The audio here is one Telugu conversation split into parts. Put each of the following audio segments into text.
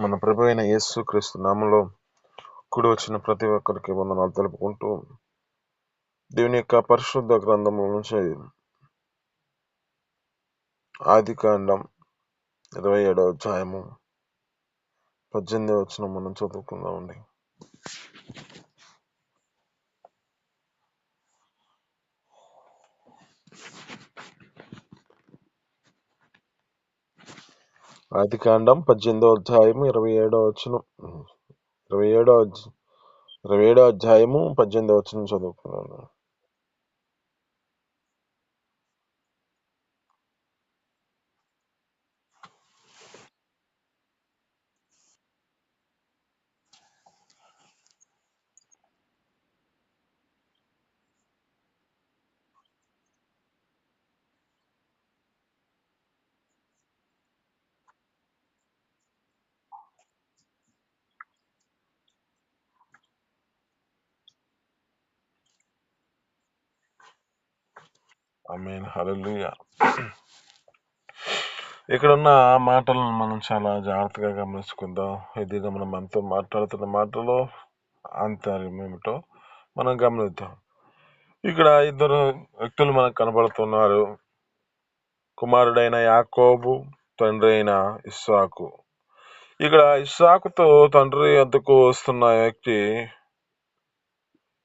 మన ప్రభు అయిన యేసు క్రీస్తు నామంలో కూడి వచ్చిన ప్రతి ఒక్కరికి వందనాలు తెలుపుకుంటూ దేవుని యొక్క పరిశుద్ధ గ్రంథంలో నుంచి ఆదికాండం 27వ అధ్యాయము 18వ వచనం మనం చదువుకుందామండి. ఆదికాండం 18వ అధ్యాయము 27వ వచనం 27వ అధ్యాయము 18వ వచనం చదువుకున్నాను. ఆమేన్, హల్లెలూయా. ఇక్కడ ఉన్న మాటలను మనం చాలా జాగ్రత్తగా గమనించుకుందాం. ఇది మనం మనతో మాట్లాడుతున్న మాటలో ఆంతర్యం ఏమిటో మనం గమనిద్దాం. ఇక్కడ ఇద్దరు వ్యక్తులు మనకు కనబడుతున్నారు. కుమారుడైన యాకోబు, తండ్రి అయిన ఇస్సాకు. ఇక్కడ ఇస్సాకుతో తండ్రి వద్దకు వస్తున్న వ్యక్తి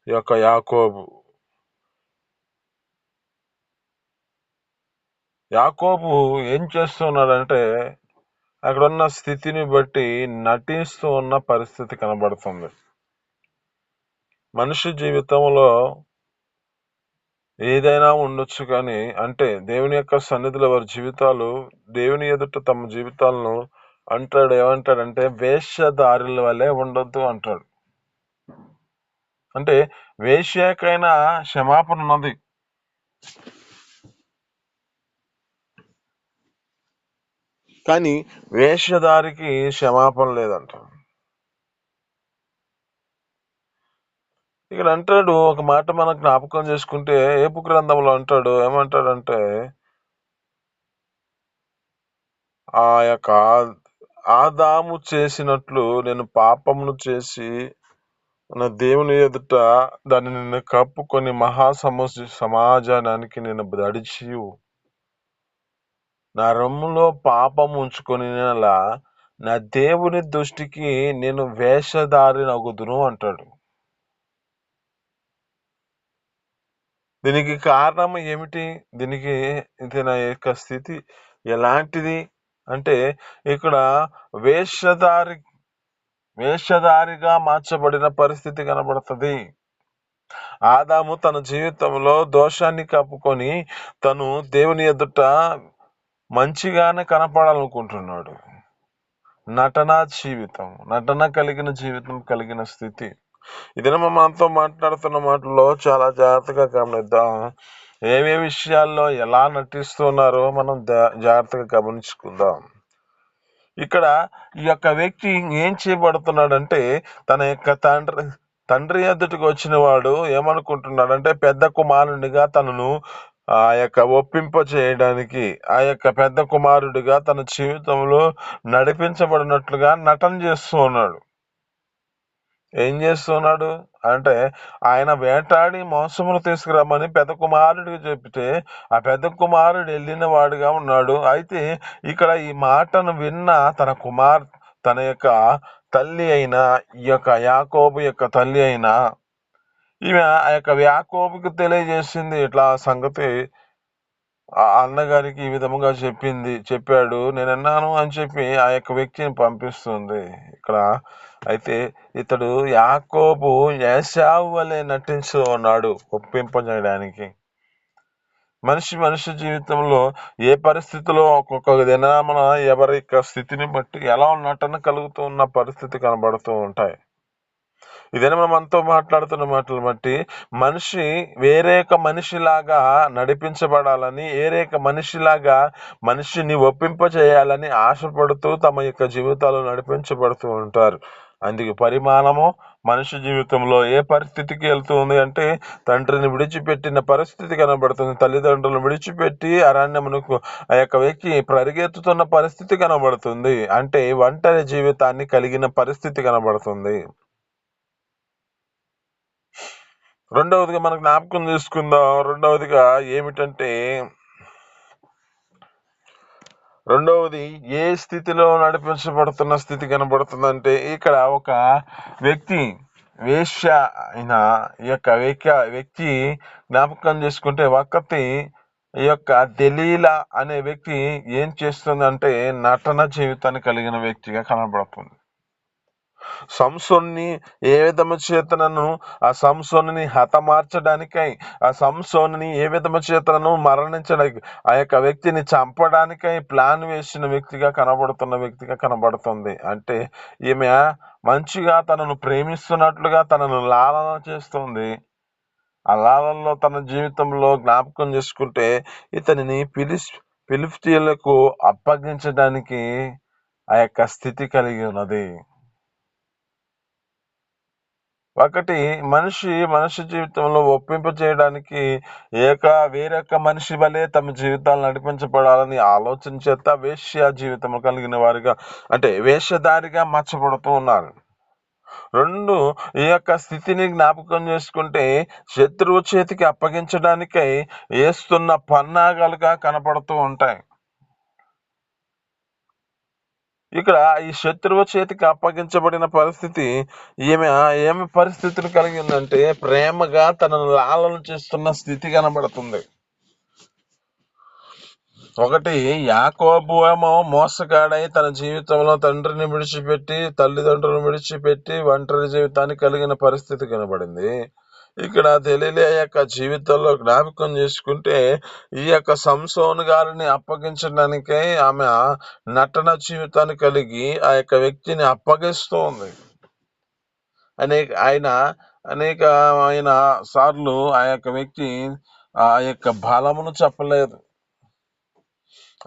యొక్క యాకోబు. యాకోబు ఏం చేస్తున్నాడంటే అక్కడ ఉన్న స్థితిని బట్టి నటిస్తూ ఉన్న పరిస్థితి కనబడుతుంది. మనిషి జీవితంలో ఏదైనా ఉండొచ్చు, కానీ అంటే దేవుని యొక్క సన్నిధిలో వారి జీవితాలు దేవుని ఎదుట తమ జీవితాలను అంటాడు. ఏమంటాడంటే వేశ్యదారుల వల్లే ఉండొద్దు అంటాడు. అంటే వేశ్యకైనా క్షమాపణ ఉన్నది, కానీ వేశ్యదారికి క్షమాపణ లేదంట. ఇక్కడ అంటాడు ఒక మాట మనకు జ్ఞాపకం చేసుకుంటే, ఏపు గ్రంథంలో అంటాడు, ఏమంటాడంటే ఆ యొక్క ఆదాము చేసినట్లు నేను పాపమును చేసి నా దేవుని ఎదుట దాన్ని నేను కప్పుకొని సమాజానికి నేను దడిచి నా రొమ్ములో పాపం ఉంచుకొని నా దేవుని దృష్టికి నేను వేషధారి నగుదును అంటాడు. దీనికి కారణం ఏమిటి? దీనికి నా యొక్క స్థితి ఎలాంటిది అంటే, ఇక్కడ వేషధారిగా మార్చబడిన పరిస్థితి కనబడుతుంది. ఆదాము తన జీవితంలో దోషాన్ని కప్పుకొని తను దేవుని ఎదుట మంచిగానే కనపడాలనుకుంటున్నాడు. నటన కలిగిన జీవితం కలిగిన స్థితి. ఇదే మనతో మాట్లాడుతున్న మాటల్లో చాలా జాగ్రత్తగా గమనిద్దాం. ఏవే విషయాల్లో ఎలా నటిస్తున్నారో మనం జాగ్రత్తగా గమనించుకుందాం. ఇక్కడ ఈ యొక్క వ్యక్తి ఏం చేయబడుతున్నాడంటే, తన యొక్క తండ్రి ఎదుటికి వచ్చిన వాడు ఏమనుకుంటున్నాడంటే పెద్ద కుమారునిగా తనను ఆ యొక్క ఒప్పింప చేయడానికి, ఆ యొక్క పెద్ద కుమారుడిగా తన జీవితంలో నడిపించబడినట్లుగా నటన చేస్తూ ఉన్నాడు. ఏం చేస్తున్నాడు అంటే, ఆయన వేటాడి మోసమును తీసుకురమ్మని పెద్ద కుమారుడికి చెప్తే ఆ పెద్ద కుమారుడు వెళ్ళిన వాడుగా ఉన్నాడు. అయితే ఇక్కడ ఈ మాటను విన్న తన యొక్క తల్లి అయిన ఈ యొక్క యాకోబు యొక్క తల్లి అయిన ఈమె ఆ యొక్క యాకోబుకి తెలియజేసింది, ఇట్లా సంగతి ఆ అన్నగారికి ఈ విధముగా చెప్పాడు, నేను అన్నాను అని చెప్పి ఆ యొక్క వ్యక్తిని పంపిస్తుంది. ఇక్కడ అయితే ఇతడు యాకోబు ఏశావు వలె నటించు ఉన్నాడు ఒప్పింపజేయడానికి. మనిషి జీవితంలో ఏ పరిస్థితిలో ఒక్కొక్క దినామన ఎవరి యొక్క స్థితిని బట్టి ఎలా నటన కలుగుతూ ఉన్న పరిస్థితి కనబడుతూ ఉంటాయి. ఇదేనా మనం మనతో మాట్లాడుతున్న మాటలు బట్టి మనిషి వేరేక మనిషిలాగా నడిపించబడాలని, మనిషిని ఒప్పింప చేయాలని ఆశపడుతూ తమ యొక్క జీవితాలు నడిపించబడుతూ ఉంటారు. అందుకే పరిమాణము మనిషి జీవితంలో ఏ పరిస్థితికి వెళ్తుంది అంటే తండ్రిని విడిచిపెట్టిన పరిస్థితి కనబడుతుంది. తల్లిదండ్రులను విడిచిపెట్టి అరణ్యమునకు ఆ యొక్క వ్యక్తి పరిగెత్తుతున్న పరిస్థితి కనబడుతుంది. అంటే ఒంటరి జీవితాన్ని కలిగిన పరిస్థితి కనబడుతుంది. రెండవదిగా మనం జ్ఞాపకం తీసుకుందాం. రెండవదిగా ఏమిటంటే రెండవది ఏ స్థితిలో నడిపించబడుతున్న స్థితి కనబడుతుందంటే ఇక్కడ ఒక వ్యక్తి వేశ్య అయిన ఈ యొక్క వ్యక్తి జ్ఞాపకం చేసుకుంటే ఒకటి ఈ యొక్క దెలీలా అనే వ్యక్తి ఏం చేస్తుందంటే నటన జీవితాన్ని కలిగిన వ్యక్తిగా కనబడుతుంది. సంసోన్ని ఏ విధము చేతనను ఆ సంసోన్ని హతమార్చడానికై, ఆ సంసోన్ని ఏ విధము చేతనను మరణించడానికి, ఆ యొక్క వ్యక్తిని చంపడానికై ప్లాన్ వేసిన వ్యక్తిగా కనబడుతుంది. అంటే ఈమె మంచిగా తనను ప్రేమిస్తున్నట్లుగా తనను లాలన చేస్తుంది. ఆ లాలనలో తన జీవితంలో జ్ఞాపకం చేసుకుంటే ఇతనిని ఫిలిష్తీయులకు అప్పగించడానికి ఆ యొక్క స్థితి కలిగి ఉన్నది. ఒకటి మనిషి జీవితంలో ఒప్పింప చేయడానికి వేరొక మనిషి వలె తమ జీవితాలు నడిపించబడాలని ఆలోచన చేత వేశ్య జీవితం కలిగిన వారిగా అంటే వేషధారిగా మార్చబడుతూ ఉన్నారు. రెండు, ఈ యొక్క స్థితిని జ్ఞాపకం చేసుకుంటే శత్రువు చేతికి అప్పగించడానికై వేస్తున్న పన్నాగాలుగా కనపడుతూ ఉంటాయి. ఇక్కడ ఈ శత్రువు చేతికి అప్పగించబడిన పరిస్థితి ఏమి పరిస్థితులు కలిగిందంటే ప్రేమగా తనను లాలన చేస్తున్న స్థితి కనబడుతుంది. ఒకటి, యాకోబు ఏమో మోసగాడై తన జీవితంలో తండ్రిని విడిచిపెట్టి తల్లిదండ్రులను విడిచిపెట్టి ఒంటరి జీవితాన్ని కలిగిన పరిస్థితి కనబడింది. ఇక్కడ దెలీలా యొక్క జీవితంలో జ్ఞాపకం చేసుకుంటే ఈ యొక్క సంసోను గారిని అప్పగించడానికై ఆమె నటన జీవితాన్ని కలిగి ఆ యొక్క వ్యక్తిని అప్పగిస్తూ ఉంది. అనేకమైన సార్లు ఆ యొక్క వ్యక్తి ఆ యొక్క బలమును చెప్పలేదు.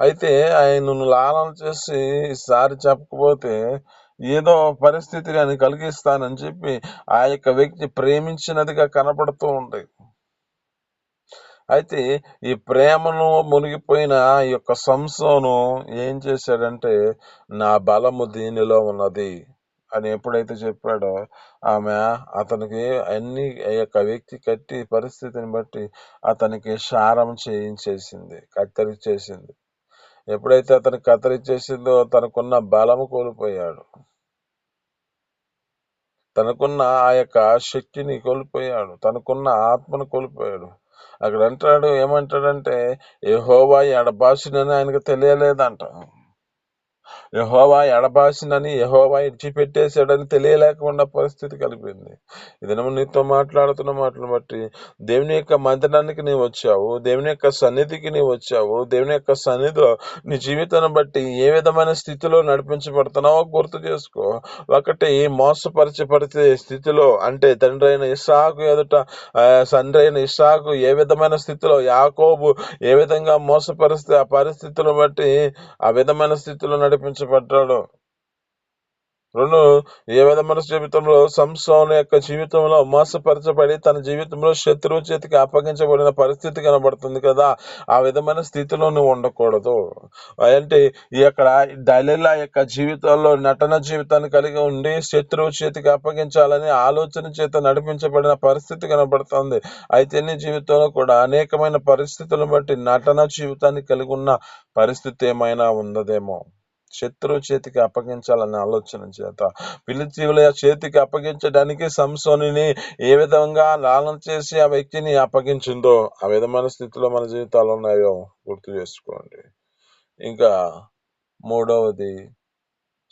అయితే ఆయనను లాలన చేసి ఈసారి చెప్పకపోతే ఏదో పరిస్థితి అని కలిగిస్తానని చెప్పి ఆ యొక్క వ్యక్తి ప్రేమించినదిగా కనపడుతూ ఉంది. అయితే ఈ ప్రేమను మునిగిపోయిన ఈ యొక్క సంసోను ఏం చేశాడంటే నా బలము దీనిలో ఉన్నది అని ఎప్పుడైతే చెప్పాడో ఆమె అతనికి అన్ని ఈ యొక్క వ్యక్తి కట్టి పరిస్థితిని బట్టి అతనికి శారం చేయించేసింది, కత్తిరించేసింది. ఎప్పుడైతే అతను కత్తిరించేసిందో తనకున్న బలము కోల్పోయాడు, తనకున్న ఆ యొక్క శక్తిని కోల్పోయాడు, తనకున్న ఆత్మను కోల్పోయాడు. అక్కడ ఏమంటాడంటే యెహోవా ఎడబాసినని ఆయనకు తెలియలేదంట. యెహోవా ఎడబాసినని, యెహోవా ఇడిచిపెట్టేశాడని తెలియలేకుండా పరిస్థితి కలిపింది. ఇది నీతో మాట్లాడుతున్న మాటలు బట్టి దేవుని యొక్క మందిరానికి నీవు వచ్చావు, దేవుని యొక్క సన్నిధికి నీవు వచ్చావు. దేవుని యొక్క సన్నిధిలో నీ జీవితాన్ని బట్టి ఏ విధమైన స్థితిలో నడిపించబడుతున్నావో గుర్తు చేసుకో. ఒకటి, మోసపరిచే స్థితిలో అంటే తండ్రి అయిన ఇస్సాకు ఎదుట తండ్రి అయిన ఇస్సాకు ఏ విధమైన స్థితిలో యాకోబు ఏ విధంగా మోసపరిస్తే ఆ పరిస్థితులను బట్టి ఆ విధమైన స్థితిలో నడిపించబడ్డాడు. రెండు, ఏ విధమైన జీవితంలో సంసోను యొక్క జీవితంలో మోసపరచబడి తన జీవితంలో శత్రువు చేతికి అప్పగించబడిన పరిస్థితి కనబడుతుంది కదా, ఆ విధమైన స్థితిలో నువ్వు ఉండకూడదు. అంటే ఇక్కడ దలీలా యొక్క జీవితంలో నటన జీవితాన్ని కలిగి ఉండి శత్రువు చేతికి అప్పగించాలని ఆలోచన చేత నడిపించబడిన పరిస్థితి కనబడుతుంది. అయితే నీ జీవితంలో కూడా అనేకమైన పరిస్థితులను బట్టి నటన జీవితాన్ని కలిగి ఉన్న పరిస్థితి ఏమైనా ఉన్నదేమో. శత్రువు చేతికి అప్పగించాలనే ఆలోచన చేత ఫిలిష్తీయుల చేతికి అప్పగించడానికి సంసోనుని ఏ విధంగా లాలన చేసి ఆ వ్యక్తిని అప్పగించిందో ఆ విధమైన స్థితిలో మన జీవితాలు ఉన్నాయో గుర్తు చేసుకోండి. ఇంకా మూడవది,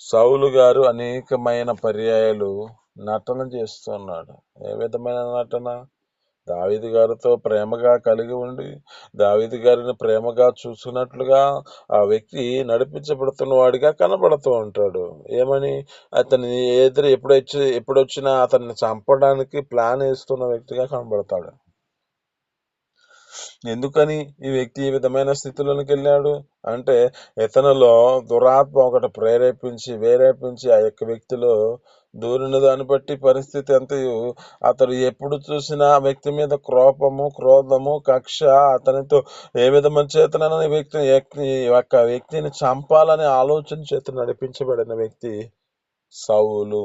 సౌలు గారు అనేకమైన పర్యాయాలు నటన చేస్తున్నాడు. ఏ విధమైన నటన? దావీదు గారితో ప్రేమగా కలిగి ఉండి దావీదు గారిని ప్రేమగా చూసినట్లుగా ఆ వ్యక్తి నడిపించబడుతున్న వాడిగా కనబడుతూ ఉంటాడు. ఏమని? అతని ఎప్పుడొచ్చినా అతన్ని చంపడానికి ప్లాన్ వేస్తున్న వ్యక్తిగా కనబడతాడు. ఎందుకని ఈ వ్యక్తి ఈ విధమైన స్థితిలోనికి వెళ్ళాడు అంటే ఇతనిలో దురాత్మ ఒకటి ప్రేరేపించి ఆ యొక్క వ్యక్తిలో దూరిన దాన్ని బట్టి పరిస్థితి అంతయు అతడు ఎప్పుడు చూసినా ఆ వ్యక్తి మీద కోపము, క్రోధము, కక్ష, అతనితో ఏ విధమైన చేతనైనా ఒక వ్యక్తిని చంపాలనే ఆలోచన చేత నడిపించబడిన వ్యక్తి సౌలు.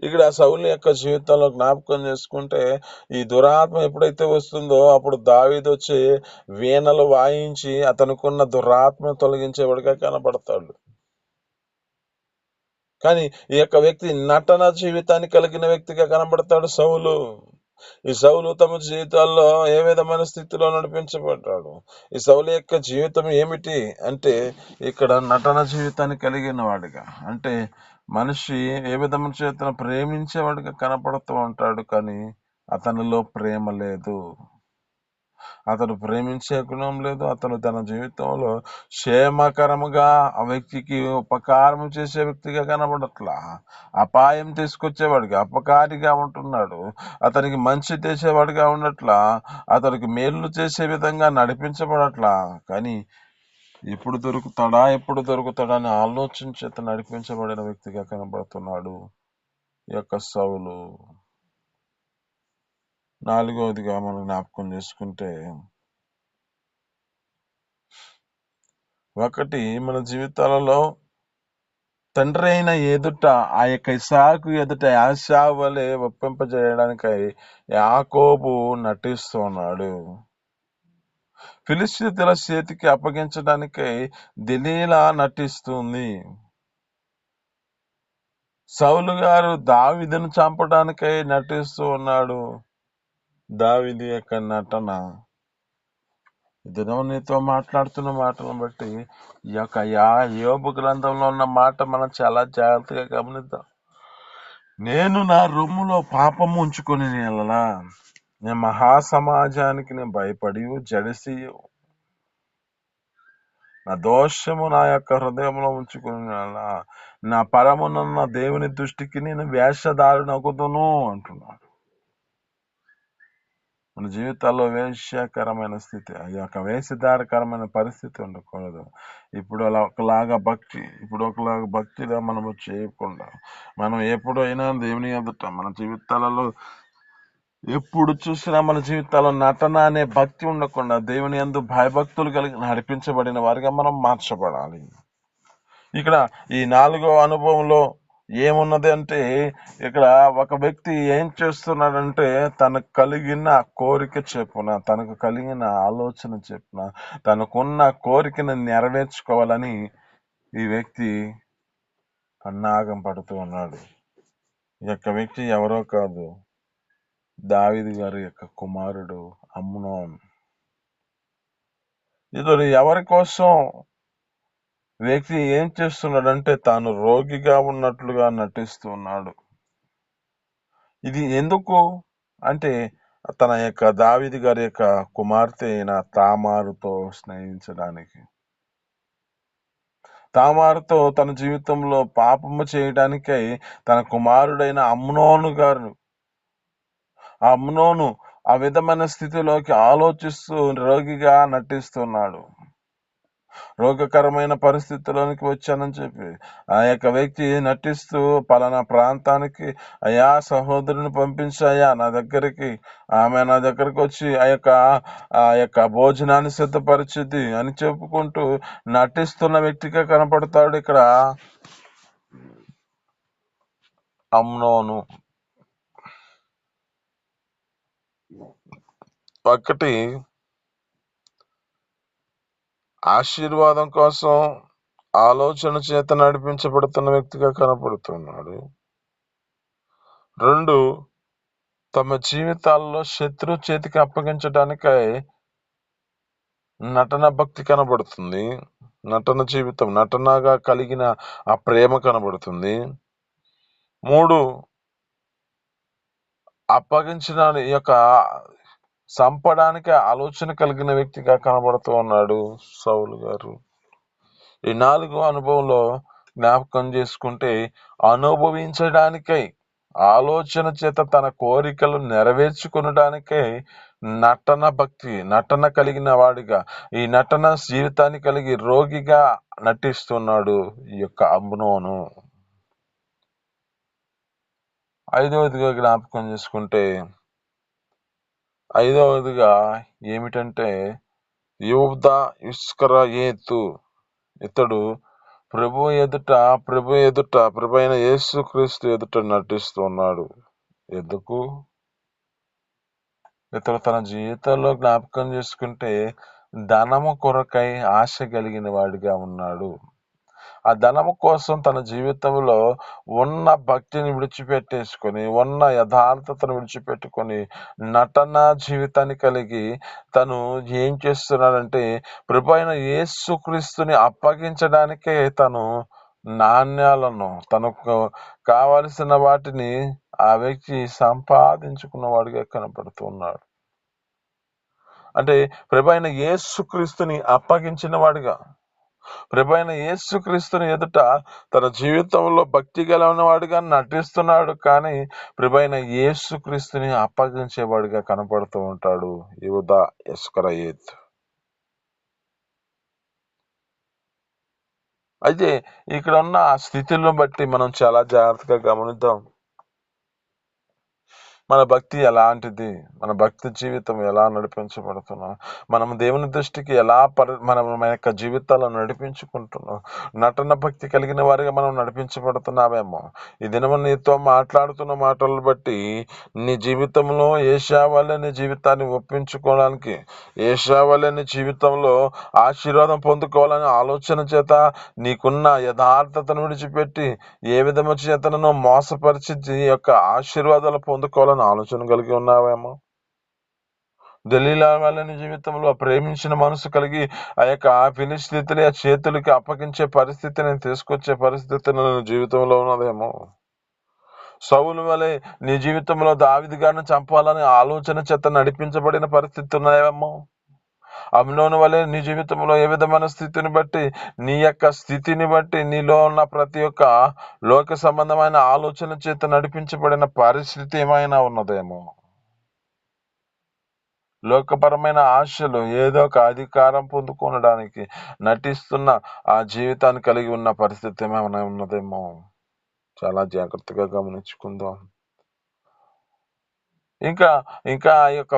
ఇక్కడ సౌలు యొక్క జీవితంలో జ్ఞాపకం చేసుకుంటే, ఈ దురాత్మ ఎప్పుడైతే వస్తుందో అప్పుడు దావీదు వచ్చి వీణలు వాయించి అతనుకున్న దురాత్మ తొలగించేవాడిగా కనబడతాడు. కానీ ఈ యొక్క వ్యక్తి నటన జీవితాన్ని కలిగిన వ్యక్తిగా కనబడతాడు సౌలు. ఈ సౌలు తమ జీవితాల్లో ఏ విధమైన స్థితిలో నడిపించబడ్డాడు? ఈ సౌలు యొక్క జీవితం ఏమిటి అంటే, ఇక్కడ నటన జీవితాన్ని కలిగిన వాడిగా, అంటే మనిషి ఏ విధమైన చేతన ప్రేమించేవాడిగా కనపడుతూ ఉంటాడు, కానీ అతనిలో ప్రేమ లేదు. అతను ప్రేమించే గుణం లేదు. అతను తన జీవితంలో క్షేమకరముగా ఆ వ్యక్తికి ఉపకారం చేసే వ్యక్తిగా కనబడట్లా. అపాయం తీసుకొచ్చేవాడిగా, అపకారిగా ఉంటున్నాడు. అతనికి మంచి చేసేవాడిగా ఉండట్లా. అతనికి మేలు చేసే విధంగా నడిపించబడట్లా. కానీ ఎప్పుడు దొరుకుతాడా అని ఆలోచన చేత నడిపించబడిన వ్యక్తిగా కనబడుతున్నాడు ఈ యొక్క సౌలు. నాలుగవదిగా మనం జ్ఞాపకం చేసుకుంటే, ఒకటి మన జీవితాలలో తండ్రి అయిన ఎదుట ఆ యొక్క ఇస్సాకు ఎదుట యాశావు వలె ఒప్పింపజేయడానికై యాకోబు నటిస్తున్నాడు. ఫిలిష్తీయుల చేతికి అప్పగించడానికై దెలీలా నటిస్తుంది. సౌలు గారు దావీదును చంపడానికై నటిస్తూ ఉన్నాడు. దావీదు యొక్క నటన. దినం నీతో మాట్లాడుతున్న మాటలను బట్టి ఈ యొక్క యోబు గ్రంథంలో ఉన్న మాట మనం చాలా జాగ్రత్తగా గమనిద్దాం. నేను నా రొమ్ములో పాపము ఉంచుకొని నేలనా, నేను మహాసమాజానికి నేను భయపడి జడిసి నా దోషము నా యొక్క హృదయంలో ఉంచుకుని నా పరమునున్న దేవుని దృష్టికి నేను వేషధారునగుదును అంటున్నాడు. మన జీవితాల్లో వేశ్యాకరమైన స్థితి, ఆ యొక్క వేషధారకరమైన పరిస్థితి ఉండకూడదు. ఇప్పుడు ఒకలాగా భక్తిగా మనము చేయకుండా, మనం ఎప్పుడైనా దేవుని ఎదుట మన జీవితాలలో ఎప్పుడు చూసినా మన జీవితాల్లో నటన అనే భక్తి ఉండకుండా దేవుని యందు భయభక్తులు కలిగి నడిపించబడిన వారిగా మనం మార్చబడాలి. ఇక్కడ ఈ 4వ అనుభవంలో ఏమున్నది అంటే, ఇక్కడ ఒక వ్యక్తి ఏం చేస్తున్నాడంటే, తనకు కలిగిన కోరిక చెప్పున, తనకు కలిగిన ఆలోచన చెప్పున, తనకున్న కోరికను నెరవేర్చుకోవాలని ఈ వ్యక్తి పన్నాగం పడుతూ ఉన్నాడు. ఈ యొక్క వ్యక్తి ఎవరో కాదు, దావీదు గారి యొక్క కుమారుడు అమ్నోను. ఇతడు ఎవరి కోసం వ్యక్తి ఏం చేస్తున్నాడంటే, తాను రోగిగా ఉన్నట్లుగా నటిస్తున్నాడు. ఇది ఎందుకు అంటే, తన యొక్క దావీదు గారి యొక్క కుమార్తె అయిన తామారుతో స్నేహించడానికి, తామారుతో తన జీవితంలో పాపము చేయడానికై తన కుమారుడైన అమ్నోను ఆ విధమైన స్థితిలోకి ఆలోచిస్తూ రోగిగా నటిస్తున్నాడు. రోగకరమైన పరిస్థితుల్లోనికి వచ్చానని చెప్పి ఆ యొక్క వ్యక్తి నటిస్తూ పలానా ప్రాంతానికి, అయ్యా సహోదరుని పంపించాయా నా దగ్గరికి, ఆమె నా దగ్గరకు వచ్చి ఆ యొక్క భోజనాన్ని సిద్ధపరిచింది అని చెప్పుకుంటూ నటిస్తున్న వ్యక్తిగా కనపడతాడు ఇక్కడ అమ్నోను. ఒకటి ఆశీర్వాదం కోసం ఆలోచన చేత నడిపించబడుతున్న వ్యక్తిగా కనపడుతున్నాడు. 2, తమ జీవితాల్లో శత్రు చేతికి అప్పగించడానికై నటన భక్తి కనబడుతుంది. నటన జీవితం, నటనగా కలిగిన ఆ ప్రేమ కనబడుతుంది. 3, అప్పగించిన యొక్క చంపడానికి ఆలోచన కలిగిన వ్యక్తిగా కనబడుతూ ఉన్నాడు సౌలు గారు. ఈ 4వ అనుభవంలో జ్ఞాపకం చేసుకుంటే, అనుభవించడానికై ఆలోచన చేత తన కోరికలు నెరవేర్చుకునడానికై నటన భక్తి, నటన కలిగిన వాడిగా, ఈ నటన జీవితాన్ని కలిగి రోగిగా నటిస్తున్నాడు ఈ యొక్క అమ్నోను. ఐదవదిగా జ్ఞాపకం చేసుకుంటే, ఐదవదిగా ఏమిటంటే యూదా ఇస్కరయేతు. ఇతడు ప్రభు అయిన యేసుక్రీస్తు ఎదుట నటిస్తున్నాడు. ఎందుకు? ఇతడు తన జీవితంలో జ్ఞాపకం చేసుకుంటే ధనము కొరకై ఆశ కలిగిన వాడిగా ఉన్నాడు. ఆ ధనము కోసం తన జీవితంలో ఉన్న భక్తిని విడిచిపెట్టేసుకొని, ఉన్న యథార్థతను విడిచిపెట్టుకొని, నటన జీవితాన్ని కలిగి తను ఏం చేస్తున్నాడంటే ప్రభు అయిన యేసుక్రీస్తుని అప్పగించడానికే తను నాణ్యాలను, తనకు కావలసిన వాటిని ఆ వ్యక్తి సంపాదించుకున్నవాడిగా కనపడుతున్నాడు. అంటే ప్రభు అయిన యేసుక్రీస్తుని అప్పగించిన వాడిగా, ప్రభు అయిన యేసుక్రీస్తుని ఎదుట తన జీవితంలో భక్తి కలిగిన వాడిగా నటిస్తున్నాడు. కానీ ప్రభు అయిన యేసుక్రీస్తుని అప్పగించేవాడిగా కనపడుతూ ఉంటాడు యూదా ఇస్కరయేతు. అయితే ఇక్కడ ఉన్న ఆ స్థితులను బట్టి మనం చాలా జాగ్రత్తగా గమనిద్దాం. మన భక్తి ఎలాంటిది, మన భక్తి జీవితం ఎలా నడిపించబడుతున్నాం, మనం దేవుని దృష్టికి ఎలా మనం మన యొక్క జీవితాలను నడిపించుకుంటున్నాం, నటన భక్తి కలిగిన వారిగా మనం నడిపించబడుతున్నామేమో. ఈ దినము నీతో మాట్లాడుతున్న మాటలను బట్టి నీ జీవితంలో ఏషా వల్లే నీ జీవితాన్ని ఒప్పించుకోవడానికి, ఏషా వల్లే నీ జీవితంలో ఆశీర్వాదం పొందుకోవాలనే ఆలోచన చేత నీకున్న యథార్థతను విడిచిపెట్టి ఏ విధము చేతనో మోసపరిచి ఈ యొక్క ఆశీర్వాదాలు పొందుకోవాలని ఆలోచన కలిగి ఉన్నావేమో. దలీలా వాళ్ళని జీవితంలో ప్రేమించిన మనసు కలిగి ఆ యొక్క ఫిలిష్తీయుల చేతులకి అప్పగించే పరిస్థితిని తీసుకొచ్చే పరిస్థితి నీ జీవితంలో ఉన్నదేమో. సౌలు వలె నీ జీవితంలో దావీదు గారిని చంపాలని ఆలోచన చేత నడిపించబడిన పరిస్థితి ఉన్నాయేమో. అమ్నోను వలె నీ జీవితంలో ఏ విధమైన స్థితిని బట్టి, నీ యొక్క స్థితిని బట్టి, నీలో ఉన్న ప్రతి ఒక్క లోక సంబంధమైన ఆలోచన చేత నడిపించబడిన పరిస్థితి ఏమైనా ఉన్నదేమో. లోకపరమైన ఆశలు, ఏదో ఒక అధికారం పొందుకోవడానికి నటిస్తున్న ఆ జీవితాన్ని కలిగి ఉన్న పరిస్థితి ఏమైనా ఉన్నదేమో. చాలా జాగ్రత్తగా గమనించుకుందాం. ఇంకా ఇంకా ఈ యొక్క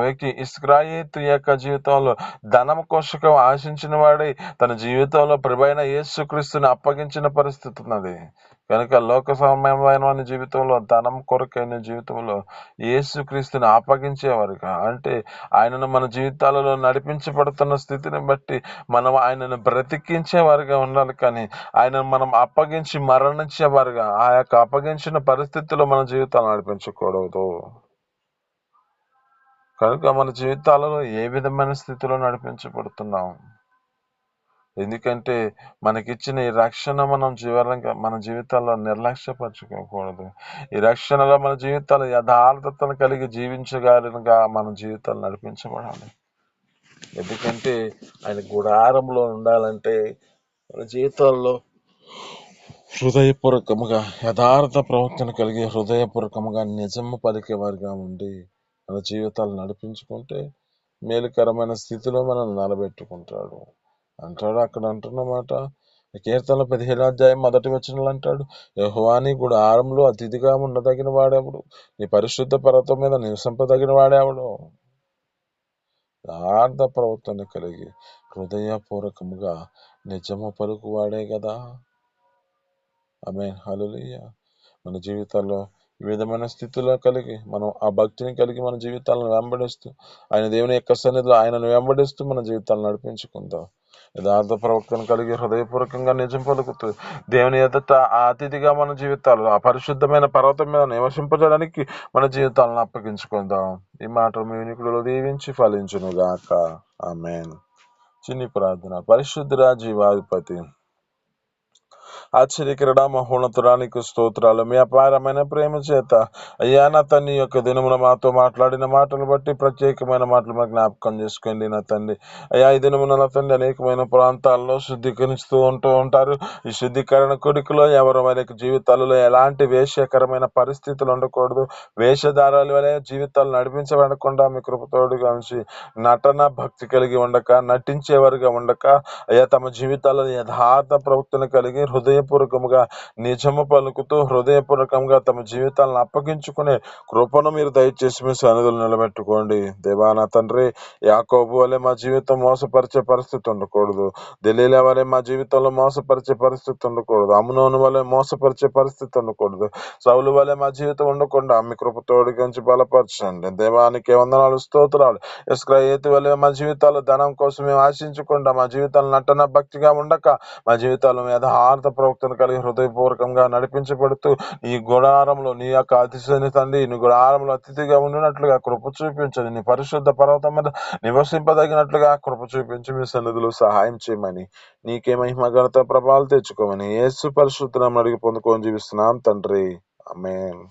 వ్యక్తి ఇస్రాయేలు యొక్క జీవితంలో ధనం కోసకం ఆశించిన వాడై తన జీవితంలో ప్రభైన యేసుక్రీస్తుని అప్పగించిన పరిస్థితి ఉన్నది. కనుక లోక సమయమైన జీవితంలో ధనం కొరకైన జీవితంలో యేసుక్రీస్తుని అప్పగించేవారుగా, అంటే ఆయనను మన జీవితాలలో నడిపించబడుతున్న స్థితిని బట్టి మనం ఆయనను బ్రతికించేవారుగా ఉండాలి. కానీ ఆయనను మనం అప్పగించి మరణించేవారుగా, ఆ యొక్క అప్పగించిన పరిస్థితుల్లో మన జీవితాలు నడిపించకూడదు. కనుక మన జీవితాలలో ఏ విధమైన స్థితిలో నడిపించబడుతున్నాం? ఎందుకంటే మనకిచ్చిన ఈ రక్షణ మన జీవితాల్లో నిర్లక్ష్యపరచుకోకూడదు. ఈ రక్షణలో మన జీవితాలు యథార్థతను కలిగి జీవించగలనుగా మన జీవితాలు నడిపించబడాలి. ఎందుకంటే ఆయన గుడారంలో ఉండాలంటే మన జీవితాల్లో హృదయపూర్వకముగా యథార్థ ప్రవర్తన కలిగి హృదయపూర్వకముగా నిజము పలికేవారిగా ఉండి మన జీవితాలు నడిపించుకుంటే మేలుకరమైన స్థితిలో మనం నిలబెట్టుకుంటాడు. అంటాడు అక్కడ అంటున్నమాట, కీర్తనలు 17వ అధ్యాయం 1వ వచనంలో అంటాడు, యెహోవా నీ గుడారంలో అతిథిగా ఉండదగిన వాడెవడు, నీ పరిశుద్ధ పర్వతం మీద నివసింపదగిన వాడెవడు. యథార్థ ప్రవర్తన కలిగి హృదయపూర్వకముగా నిజము పలుకువాడే కదా. ఆమేన్, హల్లెలూయా. మన జీవితాల్లో ఈ విధమైన స్థితిలో కలిగి మనం ఆ భక్తిని కలిగి మన జీవితాలను వెంబడిస్తూ ఆయన దేవుని యొక్క సన్నిధిలో ఆయనను వెంబడిస్తూ మన జీవితాలను నడిపించుకుందాం. యథార్థ ప్రవక్తను కలిగి హృదయపూర్వకంగా నిజం పలుకుతూ దేవుని ఎదుట ఆ అతిథిగా మన జీవితాలు ఆ పరిశుద్ధమైన పర్వతం మీద నివసింపజడానికి మన జీవితాలను అప్పగించుకుందాం. ఈ మాట మీ వినికుడిలో దీవించి ఫలించును గాక. ఆమేన్. చిన్ని ప్రార్థన. పరిశుద్ధుడా, జీవాధిపతి, ఆశ్చర్యకరుడ మహోన్నతురానికి స్తోత్రాలు. మీ అపారమైన ప్రేమ చేత అయ్యా నా తండ్రి యొక్క దినమున మాతో మాట్లాడిన మాటలు బట్టి ప్రత్యేకమైన మాటలు మాకు జ్ఞాపకం చేసుకోండి నా తండ్రి. అయ్యా ఈ దినమున నా తండ్రి అనేకమైన ప్రాంతాల్లో శుద్ధీకరిస్తూ ఉంటారు. ఈ శుద్ధీకరణ కొడుకులో ఎవరు వారి జీవితాలలో ఎలాంటి వేషకరమైన పరిస్థితులు ఉండకూడదు. వేషధారాల వలె జీవితాలు నడిపించబడకుండా మీ కృపతోడుగా ఉంచి నటన భక్తి కలిగి ఉండక, నటించేవారుగా ఉండక అయ్యా తమ జీవితాల్లో యథార్థ ప్రవృత్తిని కలిగి హృదయపూర్వకముగా నిజము పలుకుతూ హృదయపూర్వకంగా తమ జీవితాలను అప్పగించుకునే కృపను మీరు దయచేసి మీ సన్నిధులు నిలబెట్టుకోండి. దేవా నా తండ్రి, యాకోబు వలె మా జీవితం మోసపరిచే పరిస్థితి ఉండకూడదు. దెలీలా వలె మా జీవితంలో మోసపరిచే పరిస్థితి ఉండకూడదు. అమ్నోను వలె మోసపరిచే పరిస్థితి ఉండకూడదు. సౌలు వలె మా జీవితం ఉండకుండా మీ కృపతోడిగించి బలపరచండి. దేవానికి వందనాలు, స్తోత్రాలు. ఇస్రాయేలు వలె మా జీవితాలు ధనం కోసం మేము ఆశించకుండా, మా జీవితాలు నటన భక్తిగా ఉండక, మా జీవితాలను యథార్థ ప్రవక్తను కలిగి హృదయపూర్వకంగా నడిపించబడుతూ ఈ గుడారంలో నీ యొక్క అతిశయని తండ్రి, నీ గుడారంలో అతిథిగా ఉండినట్లుగా కృప చూపించండి. నీ పరిశుద్ధ పర్వతం మీద నివసింపదగినట్లుగా కృప చూపించి మీ సన్నిధిలో సహాయం చేయమని, నీకే మహిమ ఘనత ప్రభావాలు తెచ్చుకోమని యేసు పరిశుద్ధ నామమున అడిగి పొందుకొని జీవిస్తున్నాం తండ్రి. ఆమేన్.